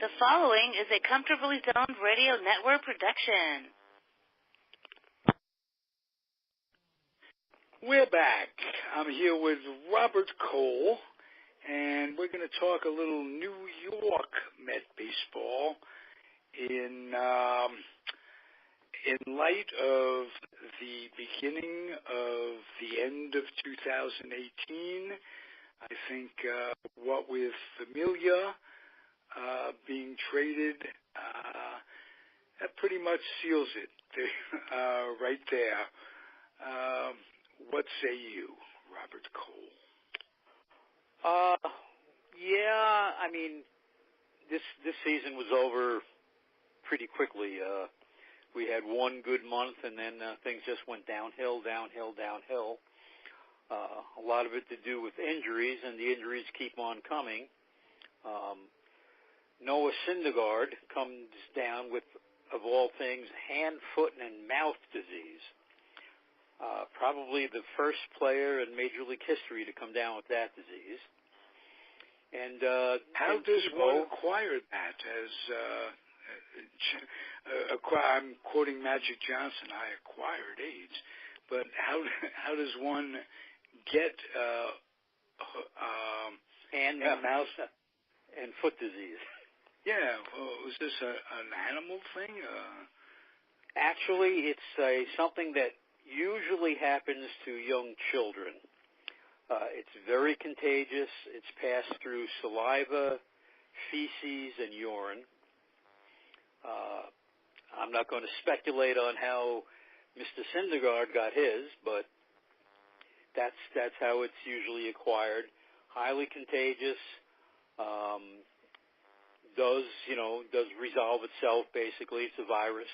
The following is a Comfortably Zoned Radio Network production. We're back. I'm here with Robert Cole, and we're going to talk a little New York Met baseball in light of the beginning of the end of 2018. I think what with Familia being traded, that pretty much seals it right there. What say you, Robert Cole? Yeah, I mean, this season was over pretty quickly. We had one good month, and then things just went downhill. A lot of it to do with injuries, and the injuries keep on coming. Noah Syndergaard comes down with, of all things, hand, foot, and mouth disease. Probably the first player in Major League history to come down with that disease. And how does one acquire that? I'm quoting Magic Johnson. I acquired AIDS, but how does one get hand, mouth, and foot disease? Yeah, is this an animal thing? Actually, it's something that usually happens to young children. It's very contagious. It's passed through saliva, feces, and urine. I'm not going to speculate on how Mr. Syndergaard got his, but that's how it's usually acquired. Highly contagious. Does resolve itself, basically. It's a virus.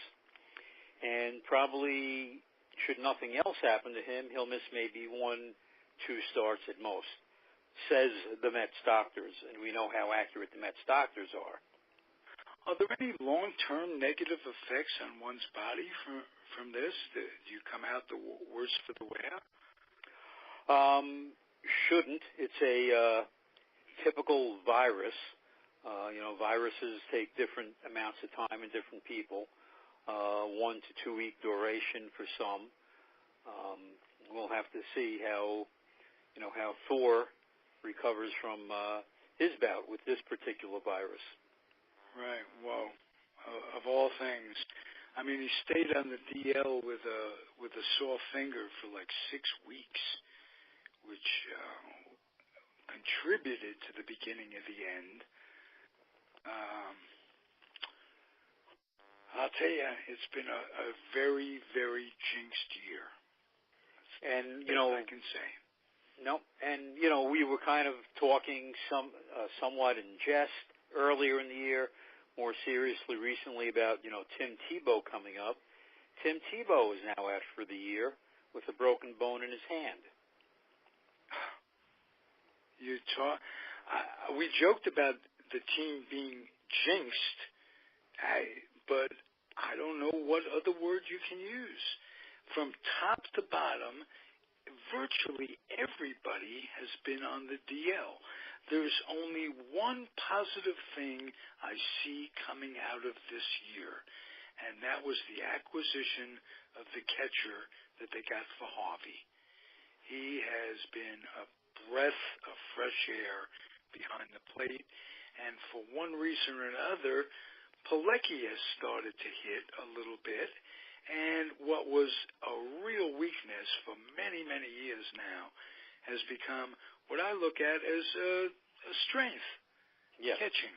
And probably, should nothing else happen to him, he'll miss maybe 1-2 starts at most, says the Mets doctors. And we know how accurate the Mets doctors are. Are there any long-term negative effects on one's body from this? Do you come out the worse for the wear? Shouldn't. It's a typical virus. Viruses take different amounts of time in different people, 1 to 2 week duration for some. We'll have to see how Thor recovers from his bout with this particular virus. Right. Well, of all things, I mean, he stayed on the DL with a sore finger for like 6 weeks, which contributed to the beginning of the end. I'll tell you, it's been a very, very jinxed year. And, I can say. No, and, we were kind of talking somewhat in jest earlier in the year, more seriously recently about, Tim Tebow coming up. Tim Tebow is now out for the year with a broken bone in his hand. We joked about the team being jinxed, but I don't know what other word you can use. From top to bottom, virtually everybody has been on the DL. There's only one positive thing I see coming out of this year, and that was the acquisition of the catcher that they got for Harvey. He has been a breath of fresh air behind the plate, and for one reason or another, Pilecki has started to hit a little bit, and what was a real weakness for many, many years now has become what I look at as a strength, catching.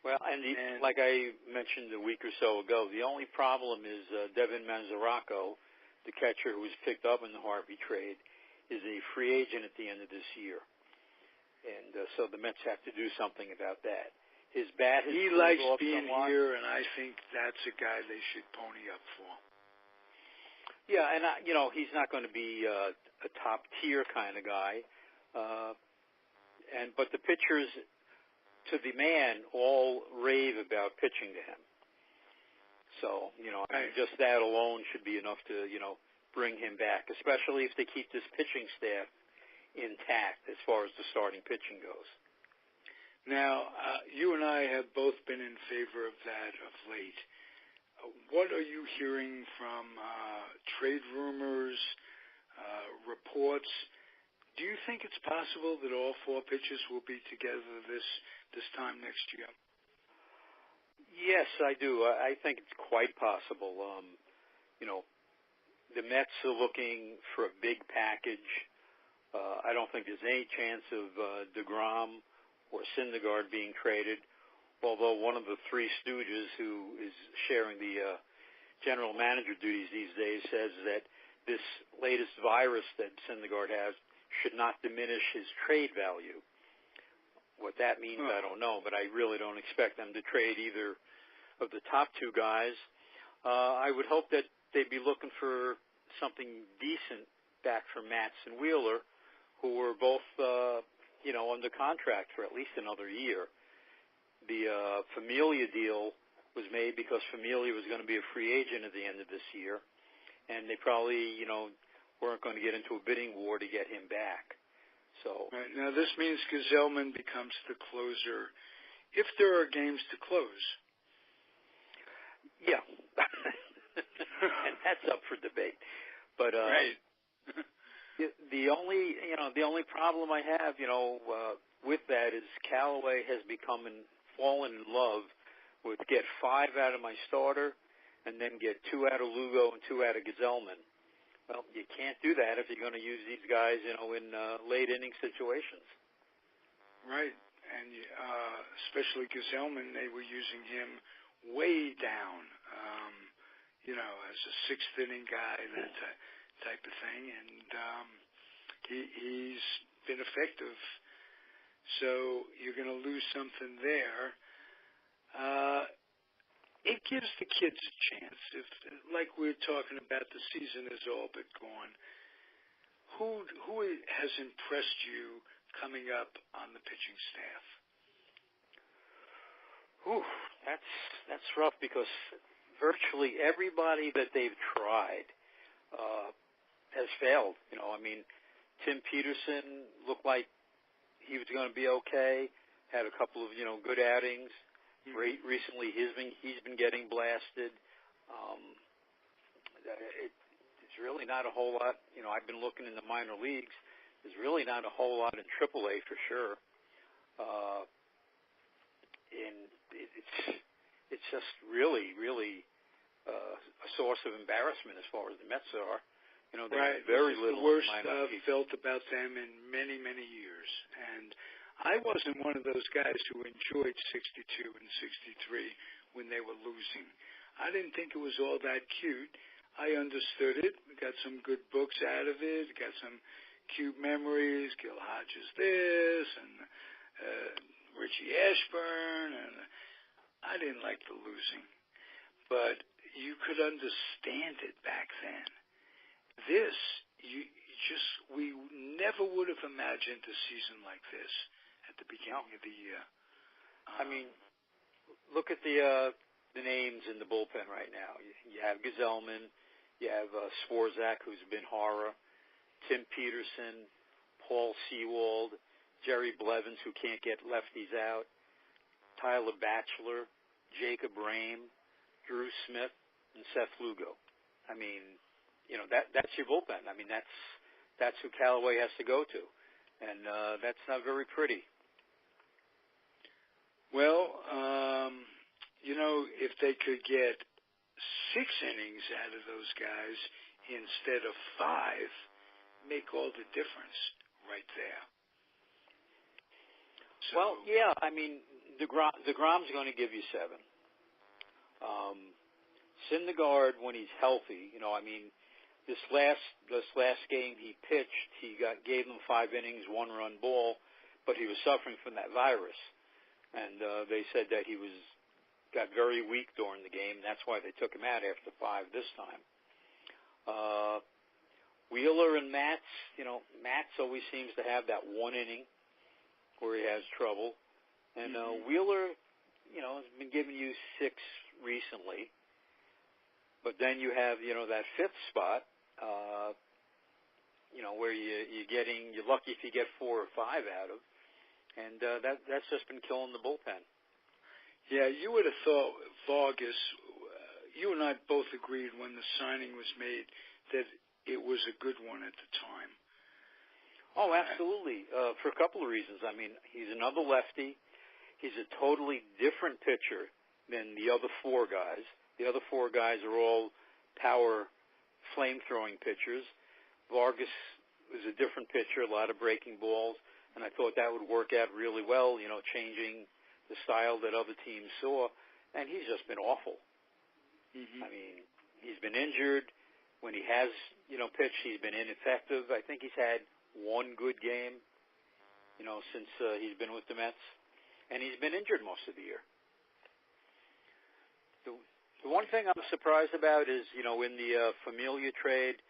Well, and like I mentioned a week or so ago, the only problem is Devin Manzaraco, the catcher who was picked up in the Harvey trade, is a free agent at the end of this year. And so the Mets have to do something about that. His bat has he likes off being somewhat. Here, and I think that's a guy they should pony up for. Yeah, and he's not going to be a top tier kind of guy. But the pitchers, to the man, all rave about pitching to him. So just that alone should be enough to bring him back, especially if they keep this pitching staff intact as far as the starting pitching goes. Now, you and I have both been been in favor of that of late. What are you hearing from trade rumors, reports? Do you think it's possible that all 4 pitchers will be together this time next year? Yes, I do. I think it's quite possible. The Mets are looking for a big package. I don't think there's any chance of DeGrom or Syndergaard being traded, although one of the 3 stooges who is sharing the general manager duties these days says that this latest virus that Syndergaard has should not diminish his trade value. What that means, I don't know, but I really don't expect them to trade either of the top 2 guys. I would hope that they'd be looking for something decent back from Mutts and Wheeler, who were both, under contract for at least another year. The Familia deal was made because Familia was going to be a free agent at the end of this year, and they probably, weren't going to get into a bidding war to get him back. So right. Now this means Gesellman becomes the closer if there are games to close. Yeah, and that's up for debate. But right. the only problem I have, with that is Callaway has fallen in love with get 5 out of my starter, and then get 2 out of Lugo and 2 out of Gesellman. Well, you can't do that if you're going to use these guys, in late inning situations. Right, and especially Gesellman, they were using him way down, as a 6th inning guy, that type of thing, and he's been effective. So you're going to lose something there. It gives the kids a chance. If, like we're talking about, the season is all but gone. Who has impressed you coming up on the pitching staff? Ooh, that's rough because virtually everybody that they've tried has failed. Tim Peterson looked like he was going to be okay. Had a couple of good outings. Recently, he's been getting blasted. It's really not a whole lot. I've been looking in the minor leagues. There's really not a whole lot in AAA for sure. And it's just really a source of embarrassment as far as the Mets are. They right. have very little. The worst I've felt about them in many, many years. And I wasn't one of those guys who enjoyed 62 and 63 when they were losing. I didn't think it was all that cute. I understood it. We got some good books out of it. Got some cute memories. Gil Hodges this and Richie Ashburn. And I didn't like the losing. But you could understand it back then. This, we never would have imagined a season like this at the beginning of the year. Look at the names in the bullpen right now. You have Gesellman, you have Swarzak, who's been horror, Tim Peterson, Paul Sewald, Jerry Blevins, who can't get lefties out, Tyler Batchelor, Jacob Rame, Drew Smith, and Seth Lugo. That's your bullpen. That's who Callaway has to go to, and that's not very pretty. Well, if they could get 6 innings out of those guys instead of 5, make all the difference right there. So, well, yeah, DeGrom's going to give you 7. Syndergaard, when he's healthy, this last game he pitched, gave them 5 innings, 1-run ball, but he was suffering from that virus, and they said that he got very weak during the game. That's why they took him out after 5 this time. Wheeler and Mutts, Mutts always seems to have that 1 inning where he has trouble, and Wheeler, has been giving you 6 recently. But then you have, that 5th spot, where you're lucky if you get 4 or 5 out of, and that's just been killing the bullpen. Yeah, Yeah, you would have thought Vargas, you and I both agreed when the signing was made that it was a good one at the time. Oh, absolutely. For a couple of reasons. I mean, he's another lefty. He's a totally different pitcher than the other four guys. The other four guys are all power, flame-throwing pitchers. Vargas was a different pitcher, a lot of breaking balls, and I thought that would work out really well, changing the style that other teams saw, and he's just been awful. Mm-hmm. I mean, he's been injured. When he has, pitched, he's been ineffective. I think he's had one good game, since he's been with the Mets, and he's been injured most of the year. The one thing I'm surprised about is, in the Familia trade,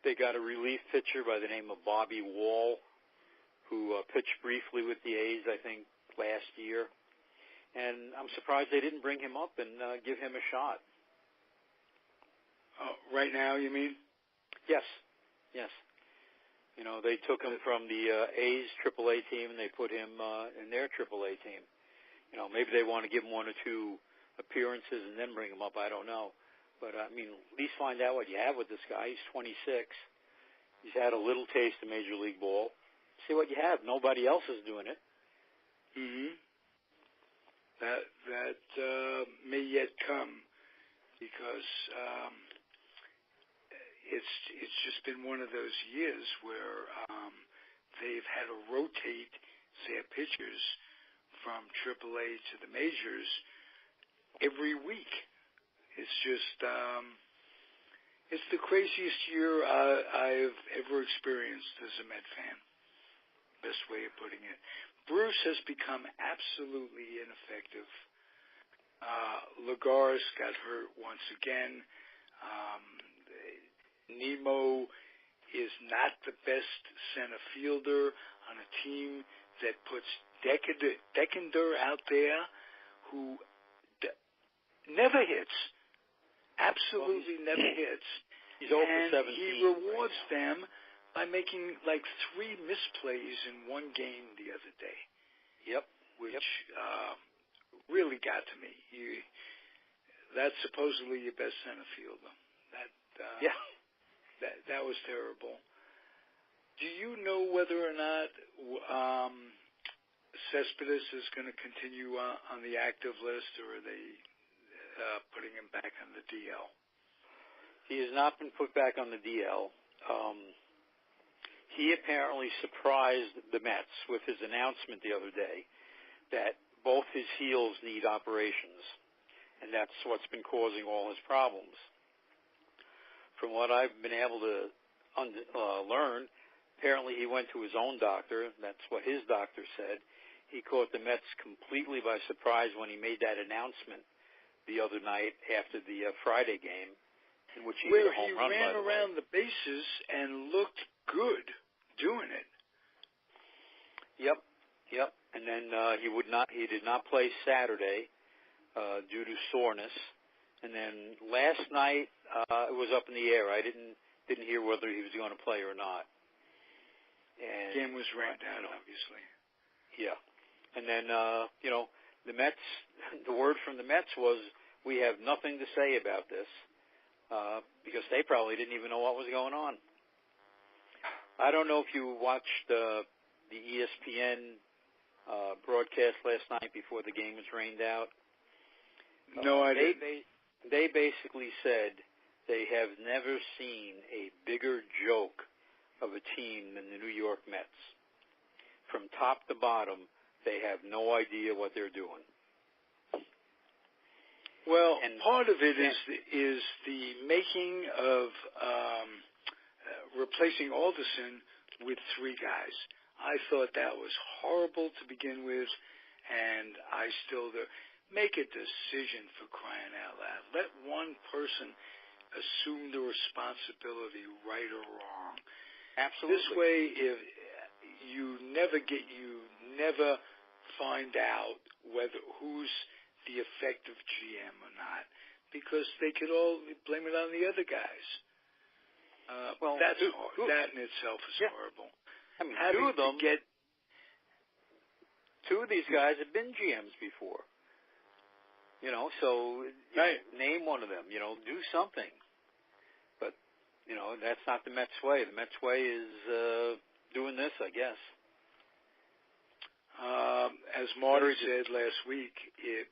they got a relief pitcher by the name of Bobby Wall, who pitched briefly with the A's, I think, last year. And I'm surprised they didn't bring him up and give him a shot. Right now, you mean? Yes. They took him from the A's AAA team and they put him in their AAA team. Maybe they want to give him one or two appearances and then bring him up. I don't know. But, at least find out what you have with this guy. He's 26. He's had a little taste of Major League Ball. See what you have. Nobody else is doing it. Mm-hmm. That may yet come because it's just been one of those years where they've had to rotate their pitchers from AAA to the majors every week. It's just it's the craziest year I've ever experienced as a Met fan. Best way of putting it. Bruce has become absolutely ineffective. Lagares got hurt once again. Nemo is not the best center fielder on a team that puts Deckender out there who never hits. Absolutely never hits. He's over 17. He rewards them by making like 3 misplays in one game the other day. Yep. Which really got to me. That's supposedly your best center fielder. That was terrible. Do you know whether or not Cespedes is going to continue on the active list, or are they putting him back on the DL? He has not been put back on the DL. He apparently surprised the Mets with his announcement the other day that both his heels need operations, and that's what's been causing all his problems. From what I've been able to learn, apparently he went to his own doctor. That's what his doctor said. He caught the Mets completely by surprise when he made that announcement the other night after the Friday game, in which he hit a home run. Where he ran around the bases and looked good doing it. Yep. And then he did not play Saturday due to soreness. And then last night it was up in the air. I didn't hear whether he was going to play or not. And game was rained out, obviously. Yeah. And then the Mets. The word from the Mets was, we have nothing to say about this, because they probably didn't even know what was going on. I don't know if you watched the ESPN broadcast last night before the game was rained out. No, I didn't. They basically said they have never seen a bigger joke of a team than the New York Mets. From top to bottom, they have no idea what they're doing. Well, and part of it is the making of replacing Alderson with 3 guys. I thought that was horrible to begin with, and I still do. Make a decision, for crying out loud. Let one person assume the responsibility, right or wrong. Absolutely. This way, if you never find out who's the effective GM or not, because they could all blame it on the other guys. That in itself is horrible. I mean, two of these guys have been GMs before. So right. Name one of them. Do something. But that's not the Mets way. The Mets way is doing this, I guess. As Marty said last week,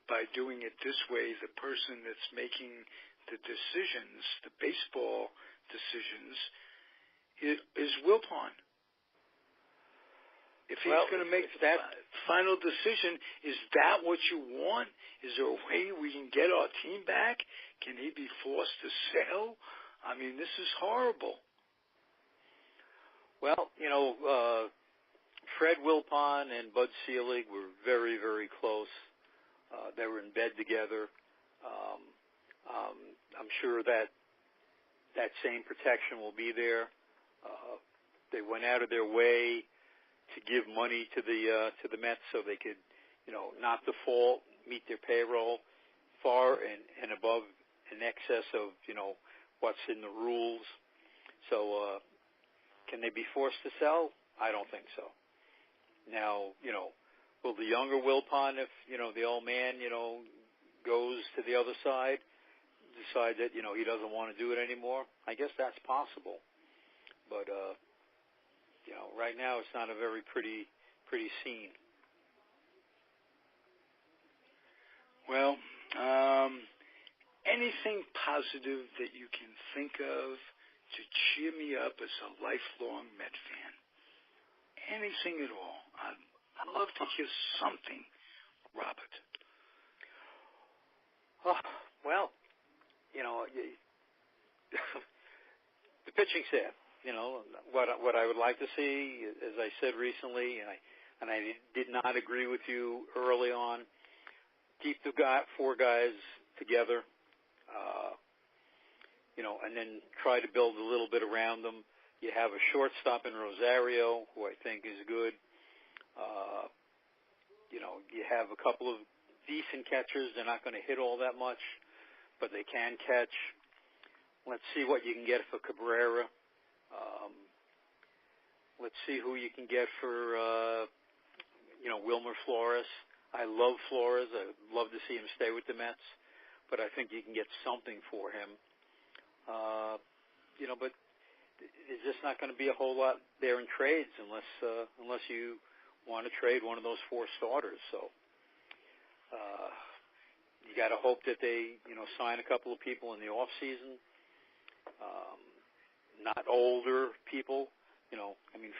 by doing it this way, the person that's making the decisions, the baseball decisions, is Wilpon. If he's going to make that final decision, is that what you want? Is there a way we can get our team back? Can he be forced to sell? I mean, this is horrible. Well, Fred Wilpon and Bud Selig were very, very close. They were in bed together. I'm sure that same protection will be there. They went out of their way to give money to the Mets so they could, not default, meet their payroll far and above, in excess of, what's in the rules. So, can they be forced to sell? I don't think so. Now, will the younger Wilpon, if, the old man, goes to the other side, decide that, he doesn't want to do it anymore? I guess that's possible. But, right now it's not a very pretty scene. Well, anything positive that you can think of to cheer me up as a lifelong Met fan? Anything at all? I'd love to hear something, Robert. Oh, well, the pitching staff. What I would like to see, as I said recently, and I did not agree with you early on, keep the four guys together, and then try to build a little bit around them. You have a shortstop in Rosario, who I think is good. You have a couple of decent catchers. They're not going to hit all that much, but they can catch. Let's see what you can get for Cabrera. Let's see who you can get for, Wilmer Flores. I love Flores. I'd love to see him stay with the Mets, but I think you can get something for him. But there's just not going to be a whole lot there in trades unless you want to trade one of those four starters. So you got to hope that they, sign a couple of people in the off season. Not older people.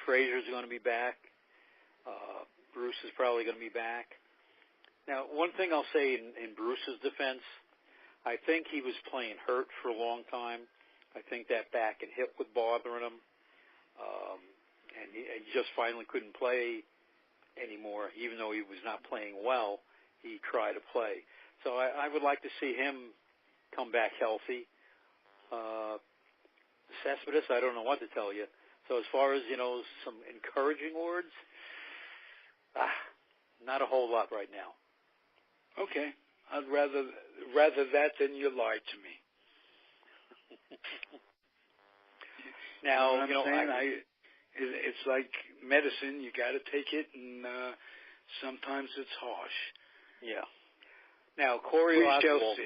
Frazier's going to be back. Bruce is probably going to be back. Now, one thing I'll say in Bruce's defense, I think he was playing hurt for a long time. I think that back and hip was bothering him. And he just finally couldn't play anymore. Even though he was not playing well, he tried to play. So I would like to see him come back healthy. Cespedes, I don't know what to tell you. So as far as, some encouraging words, not a whole lot right now. Okay. I'd rather that than you lied to me. Now, it's like medicine. You got to take it, and sometimes it's harsh. Yeah. Now, Corey Oswald's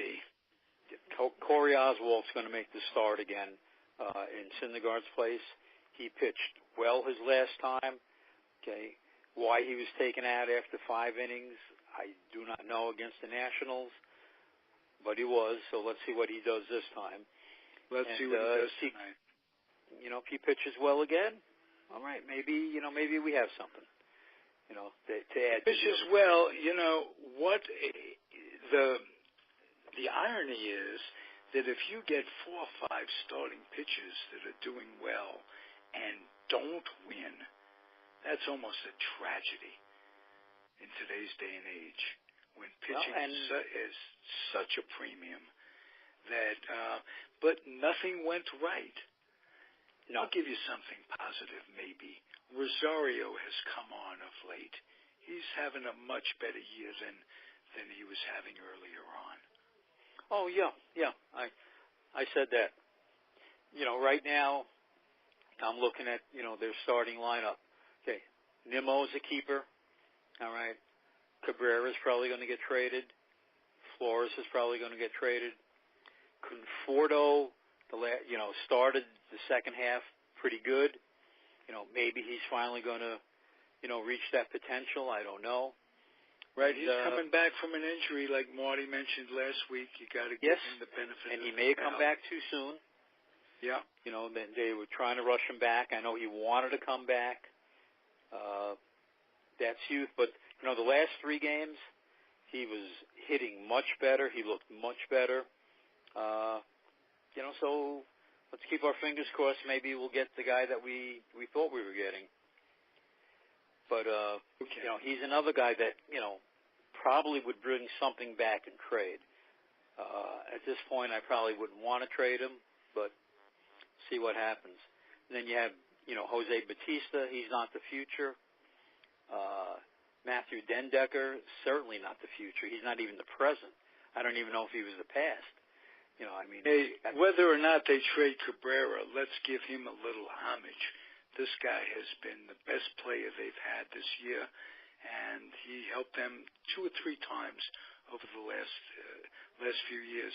going to make the start again in Syndergaard's place. He pitched well his last time. Okay. Why he was taken out after 5 innings, I do not know against the Nationals, but he was. So let's see what he does this time. Let's see what he does tonight. If he pitches well again, all right, maybe we have something. To add. Pitches well. What the irony is that if you get 4 or 5 starting pitchers that are doing well and don't win, that's almost a tragedy in today's day and age when pitching is such a premium that, but nothing went right. No. I'll give you something positive maybe. Rosario has come on of late. He's having a much better year than he was having earlier on. Oh, yeah. I said that. Right now, I'm looking at, their starting lineup. Okay, Nimmo's a keeper. All right. Cabrera's probably going to get traded. Flores is probably going to get traded. Conforto, started the second half pretty good. Maybe he's finally going to, reach that potential. I don't know. Right, he's coming back from an injury, like Marty mentioned last week. You got to give him the benefit. And he may come back too soon. Yeah. They were trying to rush him back. I know he wanted to come back. That's youth, but the last 3 games, he was hitting much better. He looked much better. So let's keep our fingers crossed. Maybe we'll get the guy that we thought we were getting. But he's another guy that probably would bring something back in trade. At this point, I probably wouldn't want to trade him, but see what happens. And then you have Jose Bautista. He's not the future. Matthew Dendecker, certainly not the future. He's not even the present. I don't even know if he was the past. Hey, whether or not they trade Cabrera, let's give him a little homage. This guy has been the best player they've had this year, and he helped them 2 or 3 times over the last few years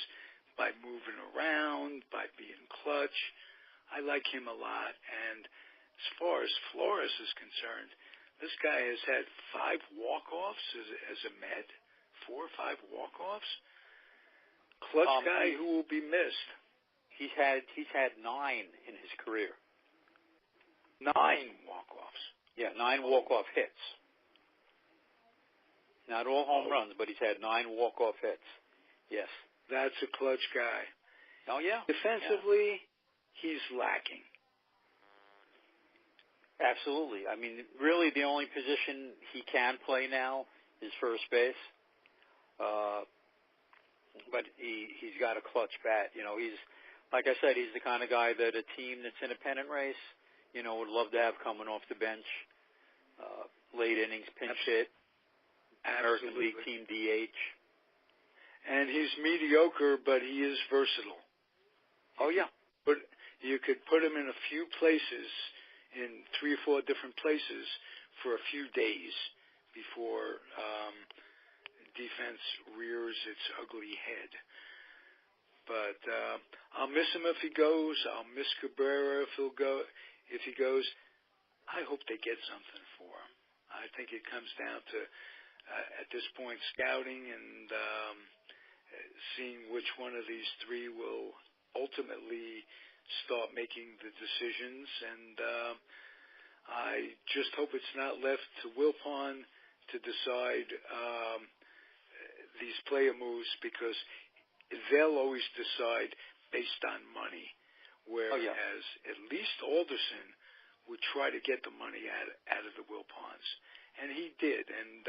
by moving around, by being clutch. I like him a lot, and as far as Flores is concerned, this guy has had 5 walk-offs as a Met, 4 or 5 walk-offs. Clutch guy who will be missed. He's had 9 in his career. 9 walk-offs. Yeah, 9 walk-off hits. Not all home runs, but he's had 9 walk-off hits. Yes. That's a clutch guy. Oh, yeah. Defensively, he's lacking. Absolutely. Really the only position he can play now is first base. But he's got a clutch bat. He's, like I said, he's the kind of guy that a team that's in a pennant race, would love to have coming off the bench, late innings, pinch hit, American League team DH. And he's mediocre, but he is versatile. Oh, yeah. But you could put him in a few places, in 3 or 4 different places, for a few days before defense rears its ugly head. But I'll miss him if he goes. I'll miss Cabrera if he goes. I hope they get something for him. I think it comes down to, at this point, scouting and seeing which one of these 3 will ultimately start making the decisions. And I just hope it's not left to Wilpon to decide these player moves, because they'll always decide based on money, whereas at least Alderson would try to get the money out of the Wilpons, and he did. And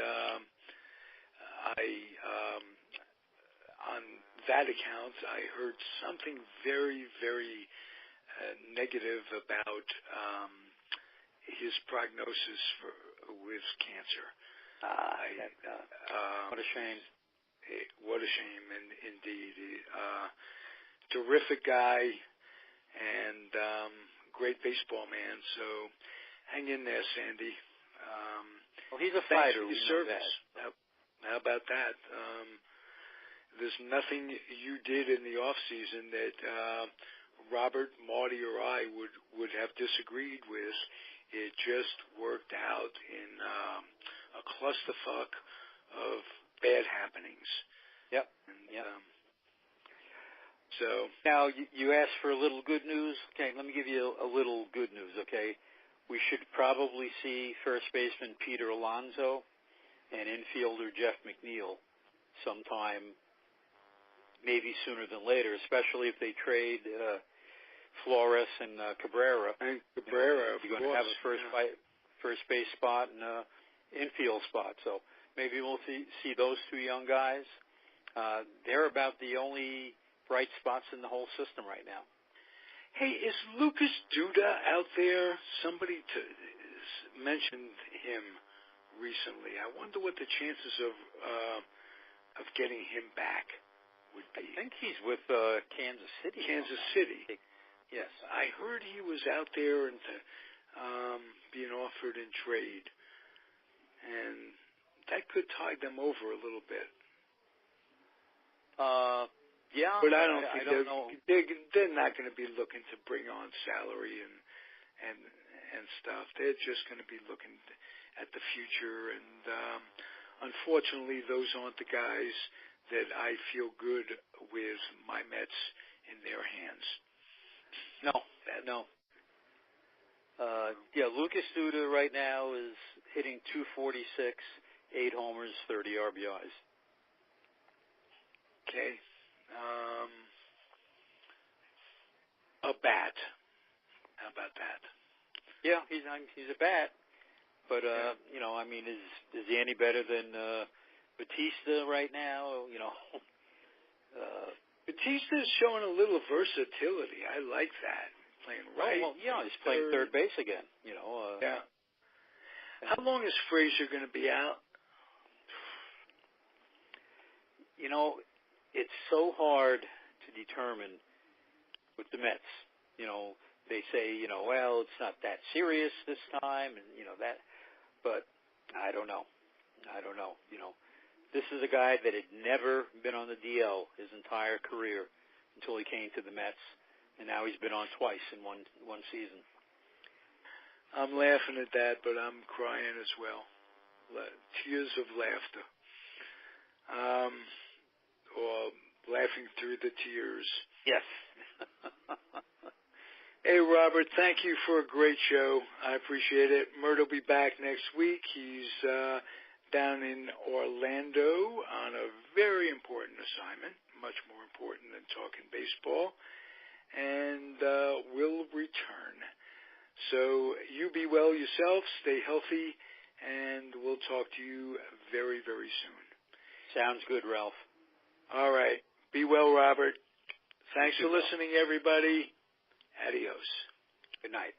on that account, I heard something very, very negative about his prognosis with cancer. What a shame. What a shame, indeed. Terrific guy and great baseball man. So hang in there, Sandy. He's a fighter. Thanks for your service. How about that? There's nothing you did in the off season that Robert, Marty, or I would have disagreed with. It just worked out in a clusterfuck of bad happenings. Yep. And, so now you asked for a little good news. Okay, let me give you a little good news. Okay, we should probably see first baseman Peter Alonso and infielder Jeff McNeil sometime, maybe sooner than later, especially if they trade Flores and Cabrera. And Cabrera, you're going to have a first base spot and an infield spot. So maybe we'll see those 2 young guys. They're about the only bright spots in the whole system right now. Hey, is Lucas Duda out there? Somebody mentioned him recently. I wonder what the chances of getting him back would be. I think he's with Kansas City. Kansas City. Yes. I heard he was out there and being offered in trade, and that could tide them over a little bit. Yeah, but I don't think they're not going to be looking to bring on salary and stuff. They're just going to be looking at the future, and unfortunately, those aren't the guys that I feel good with my Mets in their hands. No. Lucas Duda right now is hitting .246, 8 homers, 30 RBIs. Okay. A bat. How about that? Yeah, he's a bat, but is he any better than Batista right now? Batista's showing a little versatility. I like that. Playing right. He's playing third base again. Yeah. How long is Frazier going to be out? It's so hard to determine with the Mets. They say, well, it's not that serious this time, and that. But I don't know. This is a guy that had never been on the DL his entire career until he came to the Mets, and now he's been on twice in one season. I'm laughing at that, but I'm crying as well. Tears of laughter. Or laughing through the tears. Yes. Hey, Robert, thank you for a great show. I appreciate it. Mert will be back next week. He's down in Orlando on a very important assignment, much more important than talking baseball, and will return. So you be well yourself, stay healthy, and we'll talk to you very, very soon. Sounds good, Ralph. All right. Be well, Robert. Thanks for listening, everybody. Adios. Good night.